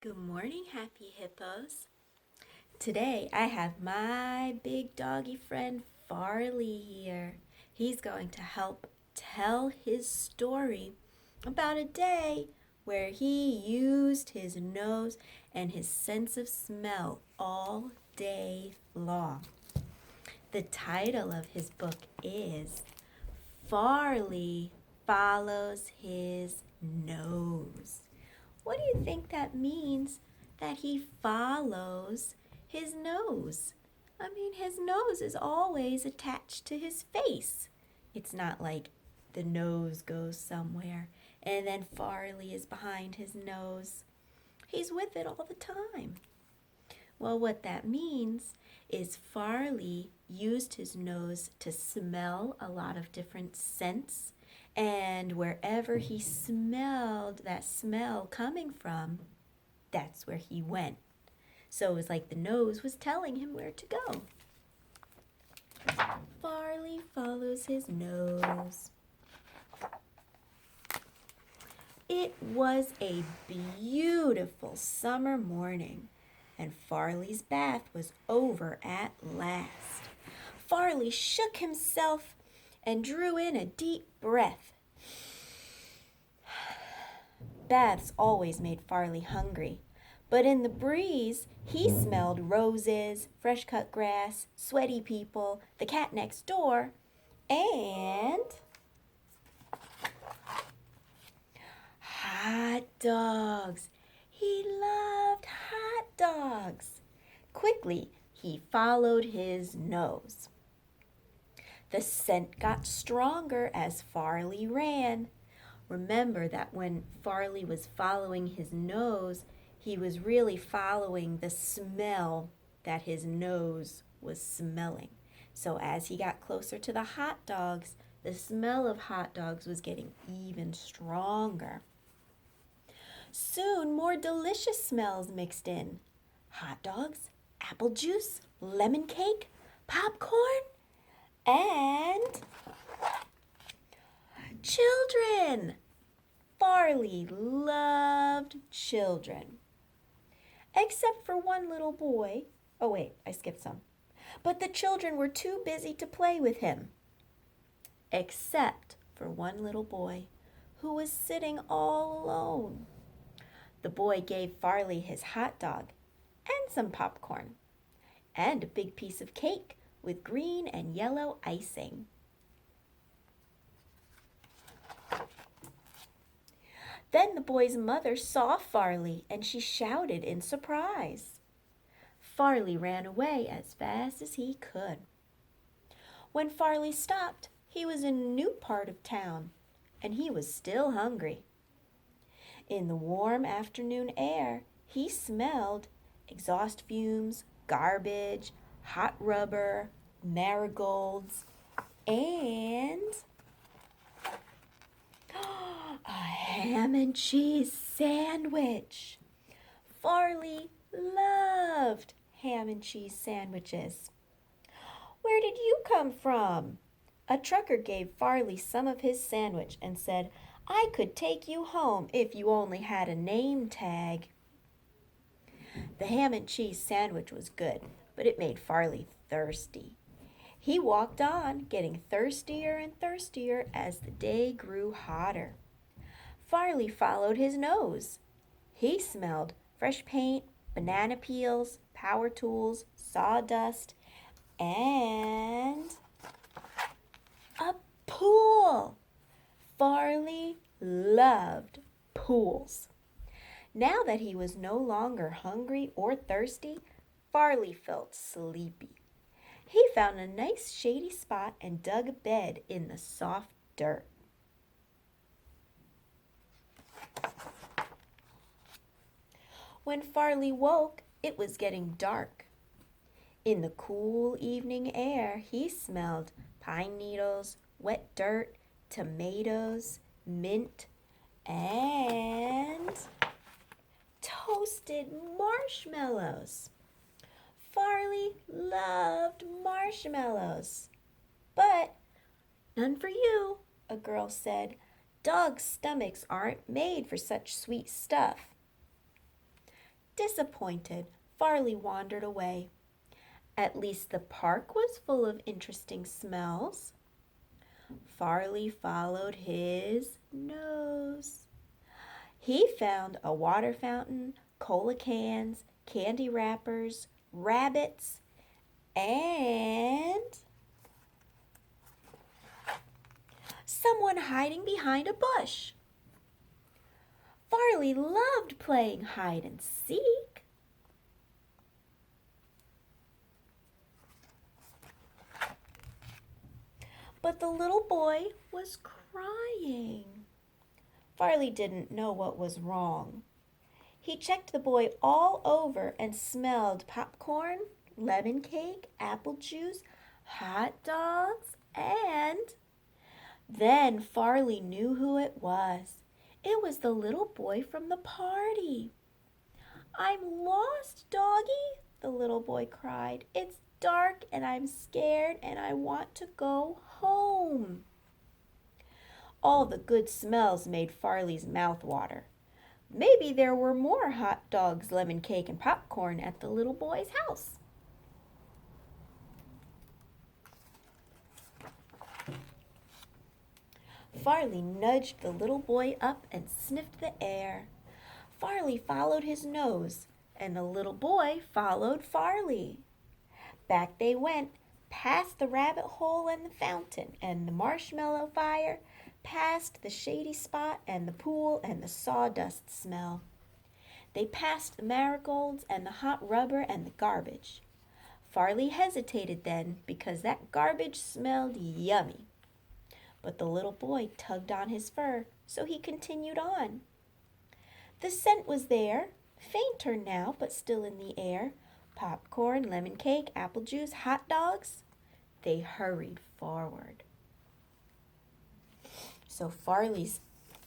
Good morning, happy hippos. Today I have my big doggy friend Farley here. He's going to help tell his story about a day where he used his nose and his sense of smell all day long. The title of his book is Farley Follows His Nose. What do you think that means, that he follows his nose? I mean, his nose is always attached to his face. It's not like the nose goes somewhere and then Farley is behind his nose. He's with it all the time. Well, what that means is Farley used his nose to smell a lot of different scents, and wherever he smelled that smell coming from, that's where he went. So it was like the nose was telling him where to go. Farley follows his nose. It was a beautiful summer morning, and Farley's bath was over at last. Farley shook himself and drew in a deep breath. Baths always made Farley hungry, but in the breeze he smelled roses, fresh cut grass, sweaty people, the cat next door, and hot dogs. He loved hot dogs. Quickly, he followed his nose. The scent got stronger as Farley ran. Remember that when Farley was following his nose, he was really following the smell that his nose was smelling. So as he got closer to the hot dogs, the smell of hot dogs was getting even stronger. Soon more delicious smells mixed in. Hot dogs, apple juice, lemon cake, popcorn, and children. Farley loved children. Except for one little boy. Oh wait, I skipped some. But the children were too busy to play with him. Except for one little boy who was sitting all alone. The boy gave Farley his hot dog and some popcorn and a big piece of cake with green and yellow icing. Then the boy's mother saw Farley and she shouted in surprise. Farley ran away as fast as he could. When Farley stopped, he was in a new part of town and he was still hungry. In the warm afternoon air, he smelled exhaust fumes, garbage, hot rubber, marigolds, and a ham and cheese sandwich. Farley loved ham and cheese sandwiches. Where did you come from? A trucker gave Farley some of his sandwich and said, I could take you home if you only had a name tag. The ham and cheese sandwich was good, but it made Farley thirsty. He walked on, getting thirstier and thirstier as the day grew hotter. Farley followed his nose. He smelled fresh paint, banana peels, power tools, sawdust, and a pool. Farley loved pools. Now that he was no longer hungry or thirsty, Farley felt sleepy. He found a nice shady spot and dug a bed in the soft dirt. When Farley woke, it was getting dark. In the cool evening air, he smelled pine needles, wet dirt, tomatoes, mint, and toasted marshmallows. Farley loved marshmallows. But none for you, a girl said. Dogs' stomachs aren't made for such sweet stuff. Disappointed, Farley wandered away. At least the park was full of interesting smells. Farley followed his nose. He found a water fountain, cola cans, candy wrappers, rabbits, and someone hiding behind a bush. Farley loved playing hide and seek. But the little boy was crying. Farley didn't know what was wrong. He checked the boy all over and smelled popcorn, lemon cake, apple juice, hot dogs, and then Farley knew who it was. It was the little boy from the party. "I'm lost, doggy," the little boy cried. "It's dark and I'm scared and I want to go home." All the good smells made Farley's mouth water. Maybe there were more hot dogs, lemon cake, and popcorn at the little boy's house. Farley nudged the little boy up and sniffed the air. Farley followed his nose, and the little boy followed Farley. Back they went, past the rabbit hole and the fountain and the marshmallow fire, past the shady spot and the pool and the sawdust smell. They passed the marigolds and the hot rubber and the garbage. Farley hesitated then because that garbage smelled yummy. But the little boy tugged on his fur, so he continued on. The scent was there, fainter now, but still in the air. Popcorn, lemon cake, apple juice, hot dogs. They hurried forward. So Farley's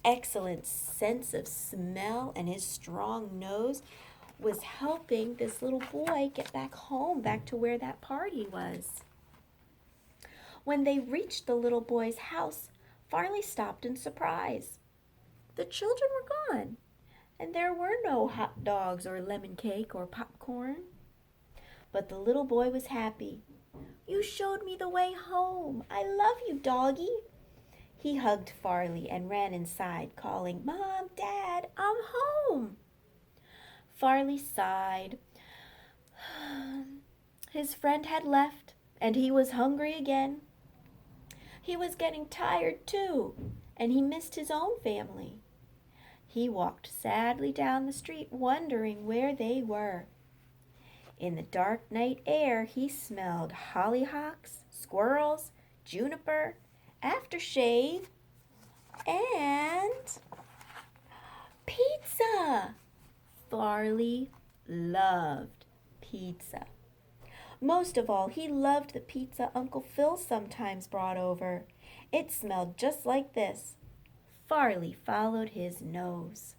excellent sense of smell and his strong nose was helping this little boy get back home, back to where that party was. When they reached the little boy's house, Farley stopped in surprise. The children were gone, and there were no hot dogs or lemon cake or popcorn. But the little boy was happy. "You showed me the way home. I love you, doggy." He hugged Farley and ran inside, calling, "Mom, Dad, I'm home." Farley sighed. His friend had left, and he was hungry again. He was getting tired too, and he missed his own family. He walked sadly down the street, wondering where they were. In the dark night air, he smelled hollyhocks, squirrels, juniper, aftershave, and pizza. Farley loved pizza. Most of all, he loved the pizza Uncle Phil sometimes brought over. It smelled just like this. Farley followed his nose.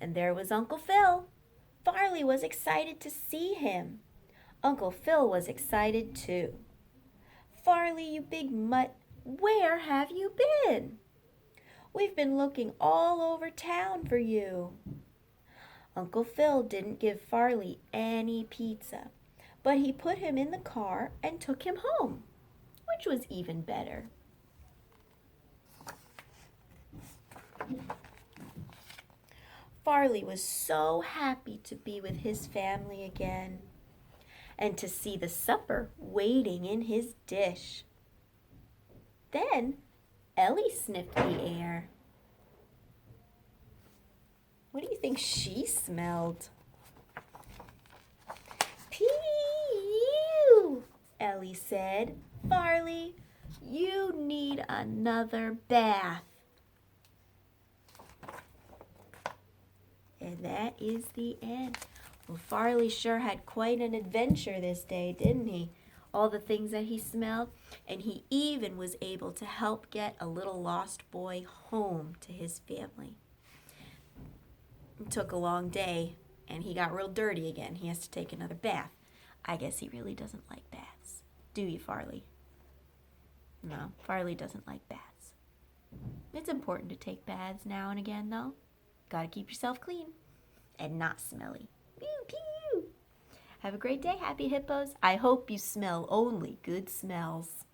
And there was Uncle Phil. Farley was excited to see him. Uncle Phil was excited too. "Farley, you big mutt, where have you been? We've been looking all over town for you." Uncle Phil didn't give Farley any pizza, but he put him in the car and took him home, which was even better. Farley was so happy to be with his family again and to see the supper waiting in his dish. Then Ellie sniffed the air. What do you think she smelled? "Pee-oo," Ellie said. "Farley, you need another bath." And that is the end. Well, Farley sure had quite an adventure this day, didn't he? All the things that he smelled, and he even was able to help get a little lost boy home to his family. It took a long day, and he got real dirty again. He has to take another bath. I guess he really doesn't like baths. Do you, Farley? No, Farley doesn't like baths. It's important to take baths now and again, though. Gotta keep yourself clean and not smelly. Pew, pew. Have a great day, happy hippos. I hope you smell only good smells.